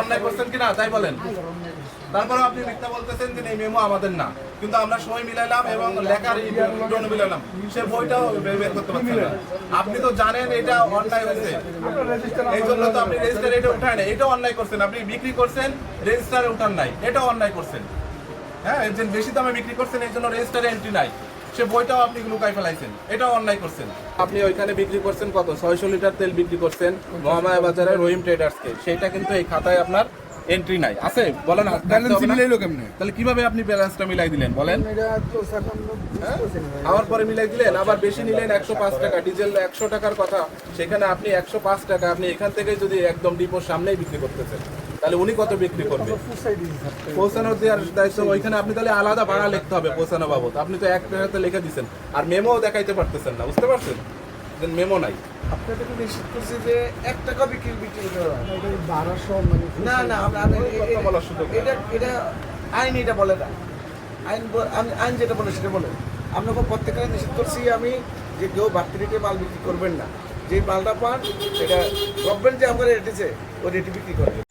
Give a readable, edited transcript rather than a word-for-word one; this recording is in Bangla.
অন্যায় করছেন কিনা তাই বলেন। তারপরে আপনি মিথ্যা বলতেছেন যে এই মেমো আমাদের না, কিন্তু আমরা সই মিলাইলাম এবং লেখার ইন্ট্রো মিলাইলাম, সে বইটাও বের করতে পারছেন না। আপনি তো জানেন এটা অন্যায় হয়েছে, এই জন্য তো আপনি রেজিস্টার এটা উঠায় না, এটাও অন্যায় করছেন। আপনি বিক্রি করছেন রেজিস্টারে উঠান নাই, এটাও অন্যায় করছেন। হ্যাঁ, একজন বেশি দামে বিক্রি করছেন এই জন্য রেজিস্টারে এন্ট্রি নাই, সে বইটাও আপনি লুকাই ফেলাইছেন, এটাও অন্যায় করছেন। আপনি ওইখানে বিক্রি করছেন কত 600 লিটার তেল বিক্রি করছেন মহামায়া বাজারে রহিম ট্রেডার্সকে, সেইটা কিন্তু এই খাতায় আপনার এন্ট্রি নাই আছে বলেন। তাহলে কিভাবে আপনি ব্যালেন্সটা মিলাই দিলেন বলেন? আবার পরে মিলাই দিলেন, আবার বেশি নিলেন 105 টাকা, ডিজেল 100 টাকার কথা, সেখানে আপনি 105 টাকা আপনি এখান থেকে যদি একদম ডিপোর সামনেই বিক্রি করতেছেন, তাহলে উনি কত বিক্রি করবে? পৌঁছানো দেওয়ার দায়িত্ব ওইখানে আপনি তাহলে আলাদা ভাড়া লিখতে হবে পৌঁছানো বাবদ। আপনি তো 1 টাকাতে লিখে দিচ্ছেন আর মেমো দেখাইতে পারতেছেন না, বুঝতে পারছেন? মেমো নাই। আপনাদেরকে নিশ্চিত করছি যে 1 টাকা বিক্রি না না, এটা আইন, এটা বলে না আইন যেটা বলে সেটা বলে। আপনাকে প্রত্যেকটা নিশ্চিত করছি আমি যে কেউ বাড়তি রেটে মাল বিক্রি করবেন না। যে মালটা পান সেটা গভর্নমেন্ট যে আমাদের রেটেছে ওই রেটে বিক্রি করবেন।